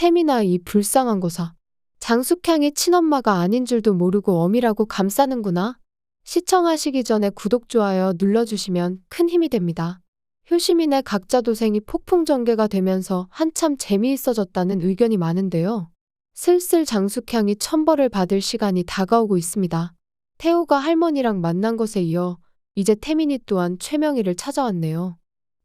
태민아 이 불쌍한 거사. 장숙향이 친엄마가 아닌 줄도 모르고 어미라고 감싸는구나. 시청하시기 전에 구독, 좋아요 눌러주시면 큰 힘이 됩니다. 효시민의 각자 도생이 폭풍 전개가 되면서 한참 재미있어졌다는 의견이 많은데요. 슬슬 장숙향이 천벌을 받을 시간이 다가오고 있습니다. 태호가 할머니랑 만난 것에 이어 이제 태민이 또한 최명희를 찾아왔네요.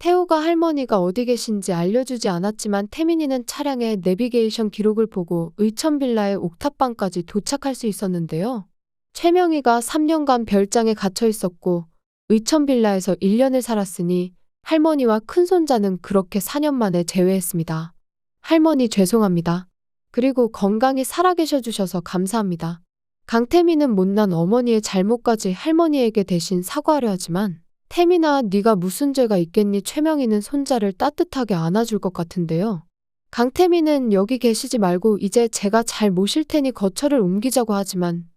태호가 할머니가 어디 계신지 알려주지 않았지만 태민이는 차량의 내비게이션 기록을 보고 의천빌라의 옥탑방까지 도착할 수 있었는데요. 최명희가 3년간 별장에 갇혀 있었고 의천빌라에서 1년을 살았으니 할머니와 큰손자는 그렇게 4년 만에 재회했습니다. 할머니 죄송합니다. 그리고 건강히 살아계셔 주셔서 감사합니다. 강태민은 못난 어머니의 잘못까지 할머니에게 대신 사과하려 하지만 태민아 네가 무슨 죄가 있겠니? 최명희는 손자를 따뜻하게 안아줄 것 같은데요. 강태민은 여기 계시지 말고 이제 제가 잘 모실 테니 거처를 옮기자고 하지만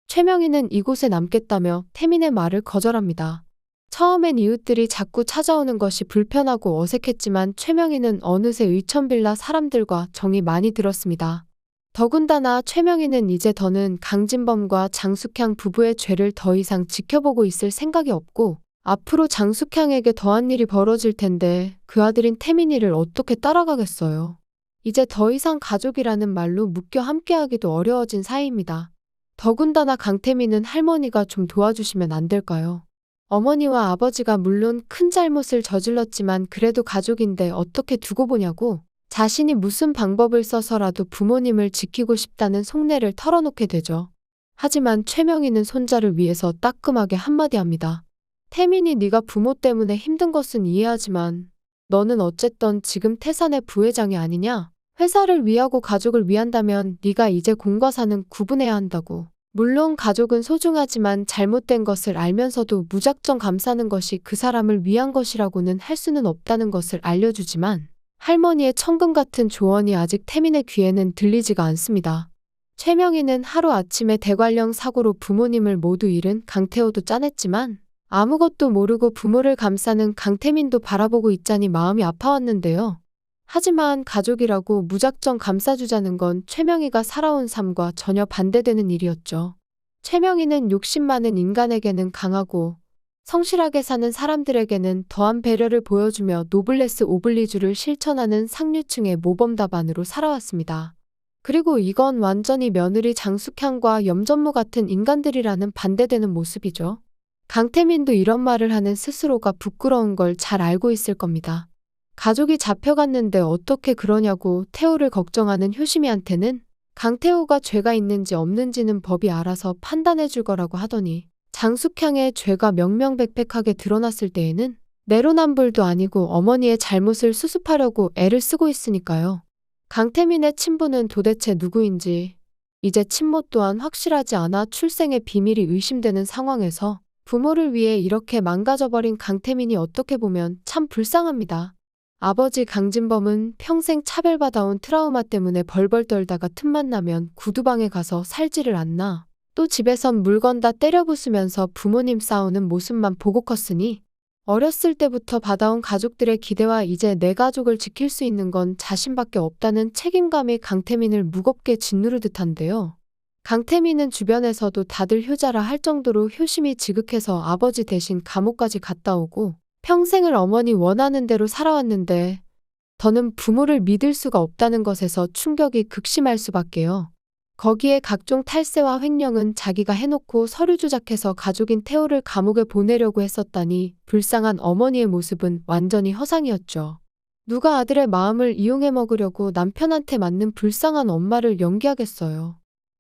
최명희는 이곳에 남겠다며 태민의 말을 거절합니다. 처음엔 이웃들이 자꾸 찾아오는 것이 불편하고 어색했지만 최명희는 어느새 의천빌라 사람들과 정이 많이 들었습니다. 더군다나 최명희는 이제 더는 강진범과 장숙향 부부의 죄를 더 이상 지켜보고 있을 생각이 없고 앞으로 장숙향에게 더한 일이 벌어질 텐데 그 아들인 태민이를 어떻게 따라가겠어요. 이제 더 이상 가족이라는 말로 묶여 함께하기도 어려워진 사이입니다. 더군다나 강태민은 할머니가 좀 도와주시면 안 될까요? 어머니와 아버지가 물론 큰 잘못을 저질렀지만 그래도 가족인데 어떻게 두고 보냐고 자신이 무슨 방법을 써서라도 부모님을 지키고 싶다는 속내를 털어놓게 되죠. 하지만 최명희는 손자를 위해서 따끔하게 한마디 합니다. 태민이 네가 부모 때문에 힘든 것은 이해하지만 너는 어쨌든 지금 태산의 부회장이 아니냐? 회사를 위하고 가족을 위한다면 네가 이제 공과 사는 구분해야 한다고. 물론 가족은 소중하지만 잘못된 것을 알면서도 무작정 감싸는 것이 그 사람을 위한 것이라고는 할 수는 없다는 것을 알려주지만 할머니의 천금 같은 조언이 아직 태민의 귀에는 들리지가 않습니다. 최명희는 하루아침에 대관령 사고로 부모님을 모두 잃은 강태호도 짠했지만 아무것도 모르고 부모를 감싸는 강태민도 바라보고 있자니 마음이 아파왔는데요. 하지만 가족이라고 무작정 감싸주자는 건 최명희가 살아온 삶과 전혀 반대되는 일이었죠. 최명희는 욕심 많은 인간에게는 강하고 성실하게 사는 사람들에게는 더한 배려를 보여주며 노블레스 오블리주를 실천하는 상류층의 모범답안으로 살아왔습니다. 그리고 이건 완전히 며느리 장숙향과 염전무 같은 인간들이라는 반대되는 모습이죠. 강태민도 이런 말을 하는 스스로가 부끄러운 걸 잘 알고 있을 겁니다. 가족이 잡혀갔는데 어떻게 그러냐고 태호를 걱정하는 효심이한테는 강태호가 죄가 있는지 없는지는 법이 알아서 판단해 줄 거라고 하더니 장숙향의 죄가 명명백백하게 드러났을 때에는 내로남불도 아니고 어머니의 잘못을 수습하려고 애를 쓰고 있으니까요. 강태민의 친부는 도대체 누구인지 이제 친모 또한 확실하지 않아 출생의 비밀이 의심되는 상황에서 부모를 위해 이렇게 망가져버린 강태민이 어떻게 보면 참 불쌍합니다. 아버지 강진범은 평생 차별받아온 트라우마 때문에 벌벌 떨다가 틈만 나면 구두방에 가서 살지를 않나. 또 집에선 물건 다 때려 부수면서 부모님 싸우는 모습만 보고 컸으니 어렸을 때부터 받아온 가족들의 기대와 이제 내 가족을 지킬 수 있는 건 자신밖에 없다는 책임감이 강태민을 무겁게 짓누르듯 한데요. 강태민은 주변에서도 다들 효자라 할 정도로 효심이 지극해서 아버지 대신 감옥까지 갔다 오고 평생을 어머니 원하는 대로 살아왔는데 더는 부모를 믿을 수가 없다는 것에서 충격이 극심할 수밖에요. 거기에 각종 탈세와 횡령은 자기가 해놓고 서류 조작해서 가족인 태호를 감옥에 보내려고 했었다니 불쌍한 어머니의 모습은 완전히 허상이었죠. 누가 아들의 마음을 이용해 먹으려고 남편한테 맞는 불쌍한 엄마를 연기하겠어요.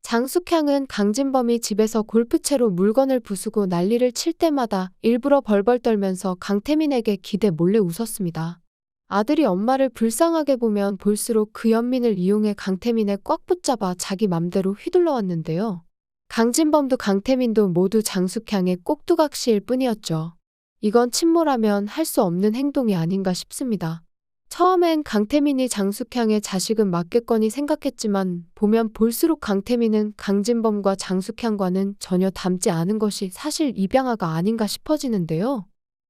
장숙향은 강진범이 집에서 골프채로 물건을 부수고 난리를 칠 때마다 일부러 벌벌 떨면서 강태민에게 기대 몰래 웃었습니다. 아들이 엄마를 불쌍하게 보면 볼수록 그 연민을 이용해 강태민을 꽉 붙잡아 자기 맘대로 휘둘러 왔는데요. 강진범도 강태민도 모두 장숙향의 꼭두각시일 뿐이었죠. 이건 친모라면 할 수 없는 행동이 아닌가 싶습니다. 처음엔 강태민이 장숙향의 자식은 맞겠거니 생각했지만 보면 볼수록 강태민은 강진범과 장숙향과는 전혀 닮지 않은 것이 사실 입양아가 아닌가 싶어지는데요.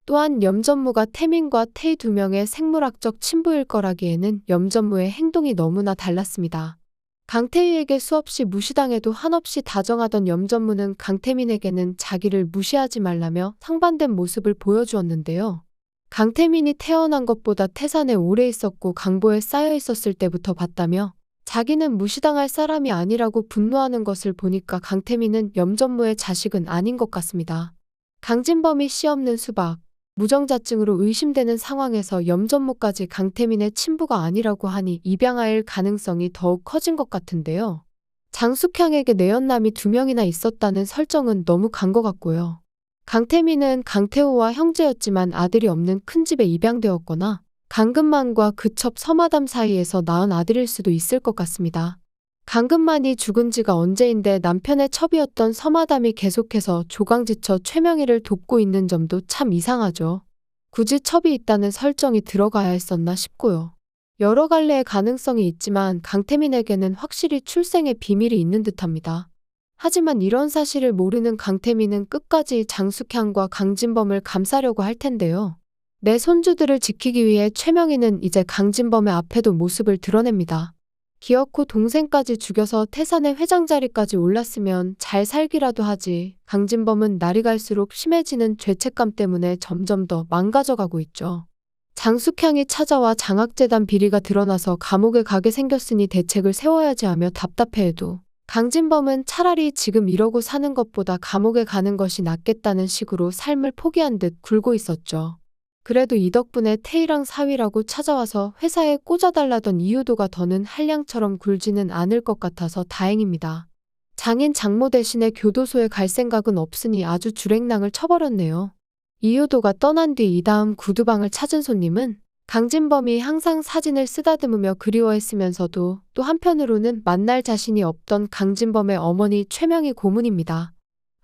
또한 염전무가 태민과 태희 두 명의 생물학적 친부일 거라기에는 염전무의 행동이 너무나 달랐습니다. 강태희에게 수없이 무시당해도 한없이 다정하던 염전무는 강태민에게는 자기를 무시하지 말라며 상반된 모습을 보여주었는데요. 강태민이 태어난 것보다 태산에 오래 있었고 강보에 쌓여 있었을 때부터 봤다며 자기는 무시당할 사람이 아니라고 분노하는 것을 보니까 강태민은 염전무의 자식은 아닌 것 같습니다. 강진범이 씨 없는 수박, 무정자증으로 의심되는 상황에서 염전무까지 강태민의 친부가 아니라고 하니 입양할 가능성이 더욱 커진 것 같은데요. 장숙향에게 내연남이 2명이나 있었다는 설정은 너무 간 것 같고요. 강태민은 강태호와 형제였지만 아들이 없는 큰 집에 입양되었거나 강금만과 그첩 서마담 사이에서 낳은 아들일 수도 있을 것 같습니다. 강금만이 죽은 지가 언제인데 남편의 첩이었던 서마담이 계속해서 조강지처 최명희를 돕고 있는 점도 참 이상하죠. 굳이 첩이 있다는 설정이 들어가야 했었나 싶고요. 여러 갈래의 가능성이 있지만 강태민에게는 확실히 출생의 비밀이 있는 듯합니다. 하지만 이런 사실을 모르는 강태민은 끝까지 장숙향과 강진범을 감싸려고 할 텐데요. 내 손주들을 지키기 위해 최명희는 이제 강진범의 앞에도 모습을 드러냅니다. 기어코 동생까지 죽여서 태산의 회장 자리까지 올랐으면 잘 살기라도 하지. 강진범은 날이 갈수록 심해지는 죄책감 때문에 점점 더 망가져가고 있죠. 장숙향이 찾아와 장학재단 비리가 드러나서 감옥에 가게 생겼으니 대책을 세워야지 하며 답답해해도 강진범은 차라리 지금 이러고 사는 것보다 감옥에 가는 것이 낫겠다는 식으로 삶을 포기한 듯 굴고 있었죠. 그래도 이 덕분에 태희랑 사위라고 찾아와서 회사에 꽂아달라던 이유도가 더는 한량처럼 굴지는 않을 것 같아서 다행입니다. 장인 장모 대신에 교도소에 갈 생각은 없으니 아주 주랭랑을 쳐버렸네요. 이유도가 떠난 뒤 이다음 구두방을 찾은 손님은 강진범이 항상 사진을 쓰다듬으며 그리워했으면서도 또 한편으로는 만날 자신이 없던 강진범의 어머니 최명희 고문입니다.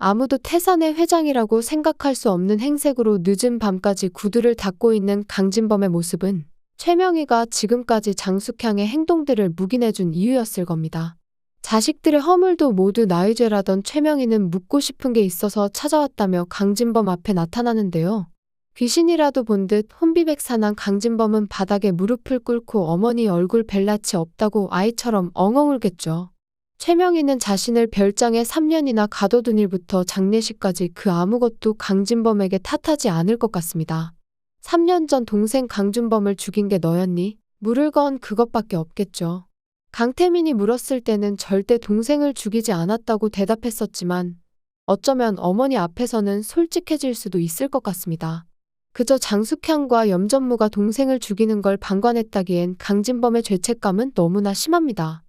아무도 태산의 회장이라고 생각할 수 없는 행색으로 늦은 밤까지 구두를 닦고 있는 강진범의 모습은 최명희가 지금까지 장숙향의 행동들을 묵인해준 이유였을 겁니다. 자식들의 허물도 모두 나의 죄라던 최명희는 묻고 싶은 게 있어서 찾아왔다며 강진범 앞에 나타나는데요. 귀신이라도 본 듯 혼비백산한 강진범은 바닥에 무릎을 꿇고 어머니 얼굴 뵐 낯이 없다고 아이처럼 엉엉 울겠죠. 최명희는 자신을 별장에 3년이나 가둬둔 일부터 장례식까지 그 아무것도 강진범에게 탓하지 않을 것 같습니다. 3년 전 동생 강준범을 죽인 게 너였니? 물을 건 그것밖에 없겠죠. 강태민이 물었을 때는 절대 동생을 죽이지 않았다고 대답했었지만 어쩌면 어머니 앞에서는 솔직해질 수도 있을 것 같습니다. 그저 장숙향과 염전무가 동생을 죽이는 걸 방관했다기엔 강진범의 죄책감은 너무나 심합니다.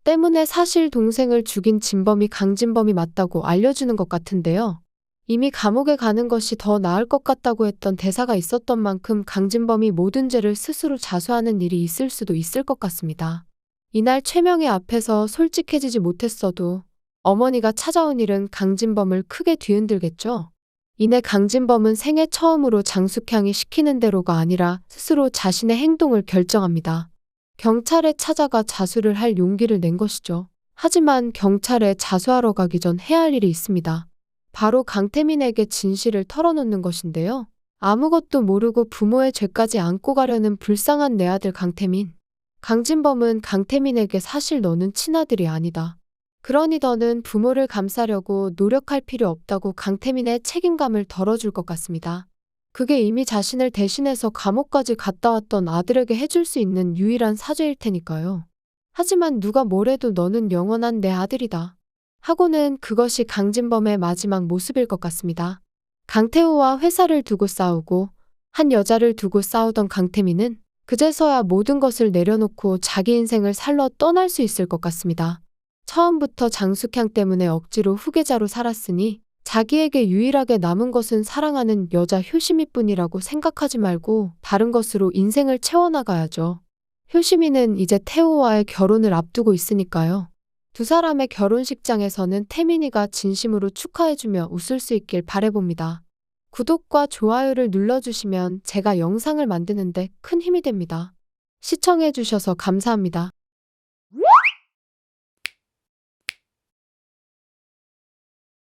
때문에 사실 동생을 죽인 진범이 강진범이 맞다고 알려주는 것 같은데요. 이미 감옥에 가는 것이 더 나을 것 같다고 했던 대사가 있었던 만큼 강진범이 모든 죄를 스스로 자수하는 일이 있을 수도 있을 것 같습니다. 이날 최명희 앞에서 솔직해지지 못했어도 어머니가 찾아온 일은 강진범을 크게 뒤흔들겠죠. 이내 강진범은 생애 처음으로 장숙향이 시키는 대로가 아니라 스스로 자신의 행동을 결정합니다. 경찰에 찾아가 자수를 할 용기를 낸 것이죠. 하지만 경찰에 자수하러 가기 전 해야 할 일이 있습니다. 바로 강태민에게 진실을 털어놓는 것인데요. 아무것도 모르고 부모의 죄까지 안고 가려는 불쌍한 내 아들 강태민. 강진범은 강태민에게 사실 너는 친아들이 아니다. 그러니 너는 부모를 감싸려고 노력할 필요 없다고 강태민의 책임감을 덜어줄 것 같습니다. 그게 이미 자신을 대신해서 감옥까지 갔다 왔던 아들에게 해줄 수 있는 유일한 사죄일 테니까요. 하지만 누가 뭐래도 너는 영원한 내 아들이다. 하고는 그것이 강진범의 마지막 모습일 것 같습니다. 강태호와 회사를 두고 싸우고 한 여자를 두고 싸우던 강태민은 그제서야 모든 것을 내려놓고 자기 인생을 살러 떠날 수 있을 것 같습니다. 처음부터 장숙향 때문에 억지로 후계자로 살았으니 자기에게 유일하게 남은 것은 사랑하는 여자 효심이뿐이라고 생각하지 말고 다른 것으로 인생을 채워나가야죠. 효심이는 이제 태호와의 결혼을 앞두고 있으니까요. 두 사람의 결혼식장에서는 태민이가 진심으로 축하해주며 웃을 수 있길 바라봅니다. 구독과 좋아요를 눌러주시면 제가 영상을 만드는데 큰 힘이 됩니다. 시청해주셔서 감사합니다.